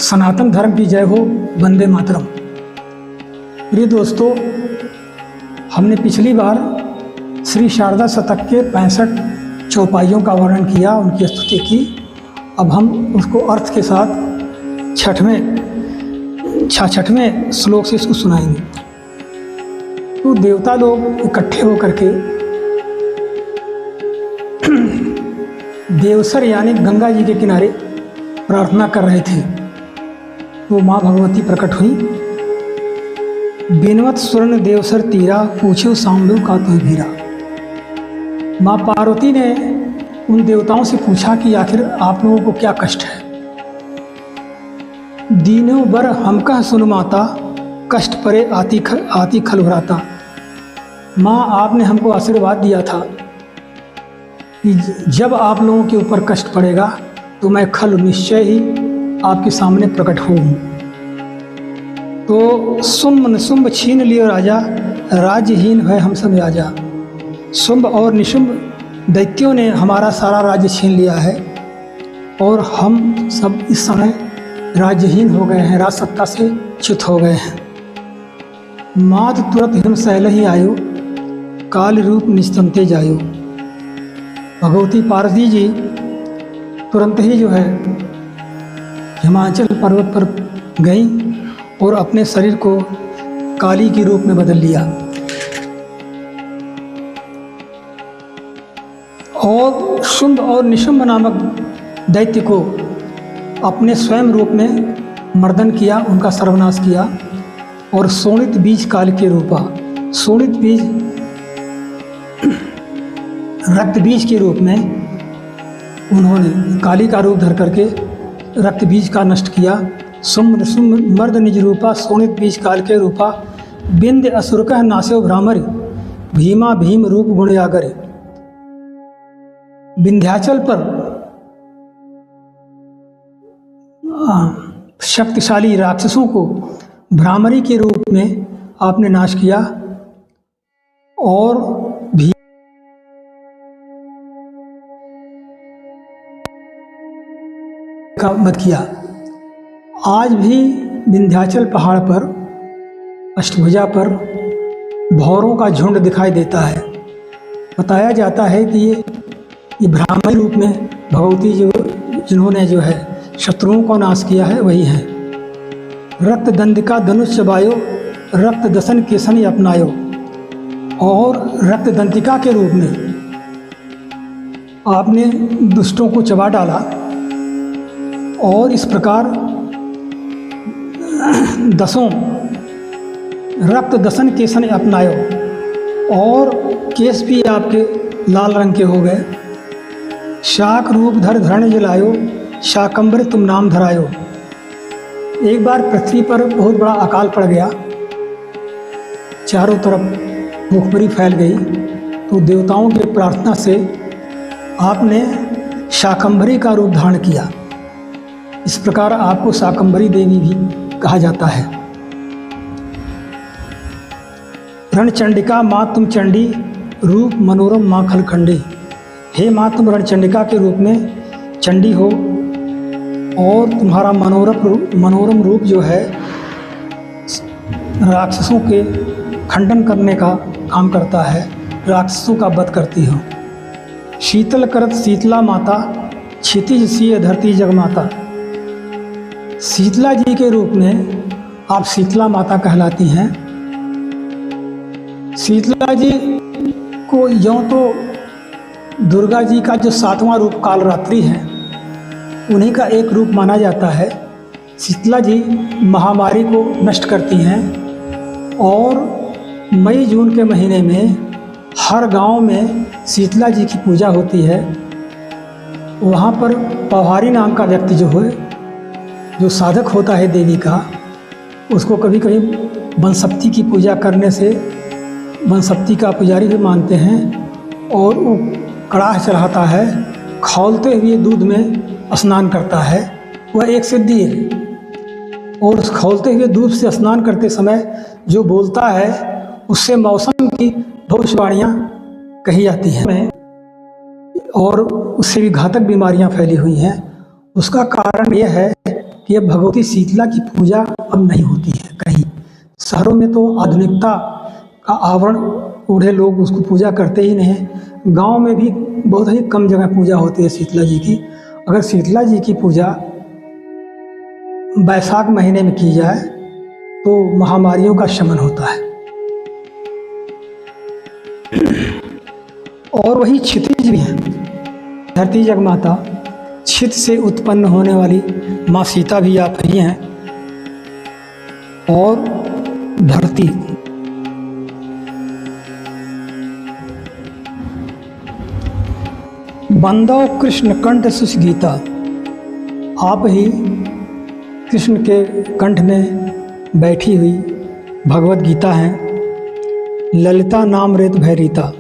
सनातन धर्म की जय हो, वंदे मातरम। प्रिय दोस्तों, हमने पिछली बार श्री शारदा शतक के 65 चौपाइयों का वर्णन किया, उनकी स्तुति की। अब हम उसको अर्थ के साथ छठवें श्लोक से इसको सुनाएंगे। तो देवता लोग इकट्ठे होकर के देवसर यानी गंगा जी के किनारे प्रार्थना कर रहे थे। तो माँ भगवती प्रकट हुई। बेनवत स्वर्ण देवसर तीरा, पूछो सांबो का तो भीरा। माँ पार्वती ने उन देवताओं से पूछा कि आखिर आप लोगों को क्या कष्ट है। दीनों बर हम कह सुन माता, कष्ट परे आती खल भराता। माँ, आपने हमको आशीर्वाद दिया था कि जब आप लोगों के ऊपर कष्ट पड़ेगा तो मैं खल निश्चय ही आपके सामने प्रकट होऊं। तो शुंभ छीन लियो राजा, राज्यहीन है हम सब राजा। शुंभ और निशुंभ दैत्यों ने हमारा सारा राज्य छीन लिया है और हम सब इस समय राज्यहीन हो गए हैं, राज सत्ता से च्युत हो गए हैं। मात तुरंत हिम सहल ही आयो, काल रूप निस्तंते जायो। भगवती पार्वती जी तुरंत ही जो है हिमाचल पर्वत पर गई और अपने शरीर को काली के रूप में बदल लिया और शुंभ और निशुंभ नामक दैत्य को अपने स्वयं रूप में मर्दन किया, उनका सर्वनाश किया। और शोणित बीज काल के रूपा, शोणित बीज रक्त बीज के रूप में उन्होंने काली का रूप धर करके रक्त बीज का नष्ट किया। शुंभ मर्द निज रूपा, शोणित बीज काल के रूपा। बिंद असुर कह नास्यो भ्रामर, भीमा भीम रूप गुण आगर। विंध्याचल पर शक्तिशाली राक्षसों को भ्रामरी के रूप में आपने नाश किया और भी का वध किया। आज भी विंध्याचल पहाड़ पर अष्टभुजा पर भौरों का झुंड दिखाई देता है। बताया जाता है कि ये भ्रामरी रूप में भगवती जिन्होंने जो है शत्रुओं को नाश किया है वही है। रक्त दंडिका धनुष चबायो, रक्त दसन केसन अपनायो। और रक्त दंतिका के रूप में आपने दुष्टों को चबा डाला और इस प्रकार दसों रक्त दसन केसन अपनायो और केस भी आपके लाल रंग के हो गए। शाक रूप धर धरण जलायो, शाकंबर तुम नाम धरायो। एक बार पृथ्वी पर बहुत बड़ा अकाल पड़ गया, चारों तरफ भूखमरी फैल गई। तो देवताओं की प्रार्थना से आपने शाकंभरी का रूप धारण किया। इस प्रकार आपको शाकंभरी देवी भी कहा जाता है। रणचंडिका माँ तुम चंडी, रूप मनोरम माँ खलखंडी। हे माँ, तुम रणचंडिका के रूप में चंडी हो और तुम्हारा मनोरम रूप जो है राक्षसों के खंडन करने का काम करता है, राक्षसों का वध करती हो। शीतल करत शीतला माता, क्षितिज सिय धरती जगमाता। शीतला जी के रूप में आप शीतला माता कहलाती हैं। शीतला जी को यों तो दुर्गा जी का जो 7वां रूप कालरात्रि है उन्हीं का एक रूप माना जाता है। शीतला जी महामारी को नष्ट करती हैं और मई जून के महीने में हर गांव में शीतला जी की पूजा होती है। वहाँ पर पौहारी नाम का व्यक्ति जो साधक होता है देवी का, उसको कभी कभी वनसप्ती की पूजा करने से वनसप्ती का पुजारी भी मानते हैं और वो कड़ाह चढ़ाता है, खौलते हुए दूध में स्नान करता है। वह एक सिद्धि है और उस खौलते हुए दूध से स्नान करते समय जो बोलता है उससे मौसम की भविष्यवाणियाँ कही जाती हैं और उससे भी घातक बीमारियाँ फैली हुई हैं। उसका कारण यह है कि अब भगवती शीतला की पूजा अब नहीं होती है कहीं। शहरों में तो आधुनिकता का आवरण ओढ़े लोग उसको पूजा करते ही नहीं हैं। गांव में भी बहुत ही कम जगह पूजा होती है शीतला जी की। अगर शीतला जी की पूजा बैसाख महीने में की जाए तो महामारियों का शमन होता है। और वही क्षितिज भी हैं, धरती जगमाता, क्षित से उत्पन्न होने वाली माँ सीता भी आप ही हैं। और धरती, बंदो कृष्ण कंठ सुगीता, आप ही कृष्ण के कंठ में बैठी हुई भगवत गीता हैं। ललिता नाम रेत भैरीता,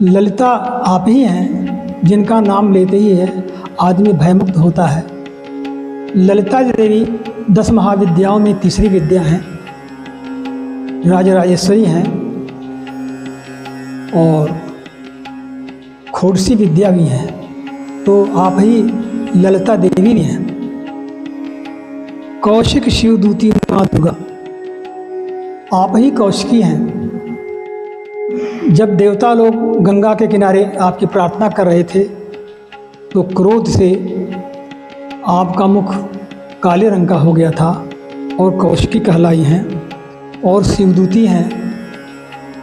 ललिता आप ही हैं जिनका नाम लेते ही है आदमी भयमुक्त होता है। ललिता देवी 10 महाविद्याओं में तीसरी विद्या हैं, राजराजेश्वरी हैं और खोड़सी विद्या भी हैं। तो आप ही ललिता देवी भी हैं। कौशिक शिवदूती माँ दुर्गा, आप ही कौशिकी हैं। जब देवता लोग गंगा के किनारे आपकी प्रार्थना कर रहे थे तो क्रोध से आपका मुख काले रंग का हो गया था और कौशिकी कहलाई हैं और शिवदूती हैं।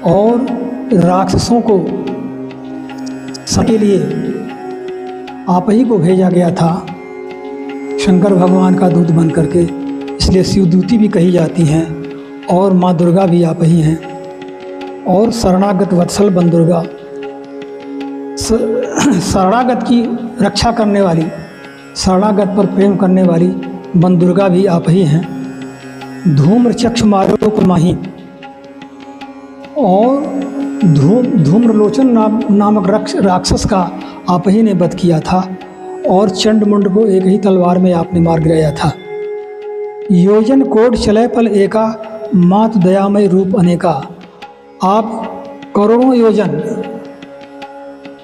और राक्षसों को के लिए आप ही को भेजा गया था शंकर भगवान का दूत बन करके, इसलिए शिवदूती भी कही जाती हैं। और माँ दुर्गा भी आप ही हैं। और शरणागत वत्सल बन दुर्गा, शरणागत की रक्षा करने वाली, शरणागत पर प्रेम करने वाली बन दुर्गा भी आप ही हैं। धूम्र चक्ष मारो को माही, और धूम्रलोचन नामक राक्षस का आप ही ने वध किया था। और चंडमुंड को एक ही तलवार में आपने मार गिराया था। योजन कोट चले पल एका, मात दयामय रूप अनेका, आप करोड़ों योजन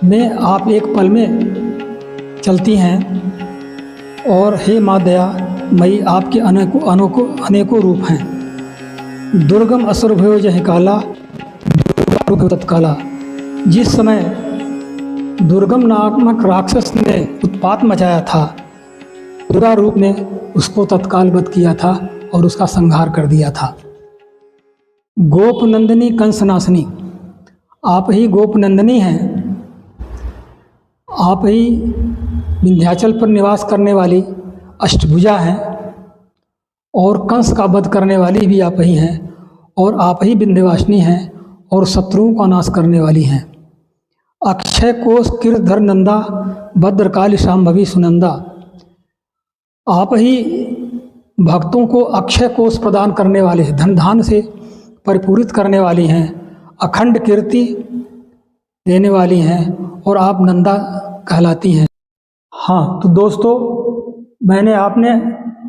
में आप एक पल में चलती हैं। और हे माँ दया मई, आपके अनेकों रूप हैं। दुर्गम असुर भयो जह काला, दुर्गा तत्काला, जिस समय दुर्गम नामक राक्षस ने उत्पात मचाया था, दुर्गा रूप ने उसको तत्काल वध किया था और उसका संहार कर दिया था। गोपनंदिनी कंसनाशनी, आप ही गोपनंदिनी हैं। आप ही विंध्याचल पर निवास करने वाली अष्टभुजा हैं। और कंस का वध करने वाली भी आप ही हैं। और आप ही विंध्यवासिनी हैं और शत्रुओं का नाश करने वाली हैं। अक्षय कोश किरधर नंदा, भद्रकाली शांभवी सुनंदा, आप ही भक्तों को अक्षय कोश प्रदान करने वाले हैं, धन धान से परिपूरित करने वाली हैं, अखंड कीर्ति देने वाली हैं और आप नंदा कहलाती हैं। हाँ, तो दोस्तों, मैंने आपने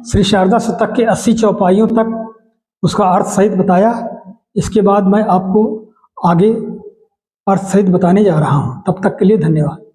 श्री शारदा शतक के 80 चौपाइयों तक उसका अर्थ सहित बताया। इसके बाद मैं आपको आगे अर्थ सहित बताने जा रहा हूँ। तब तक के लिए धन्यवाद।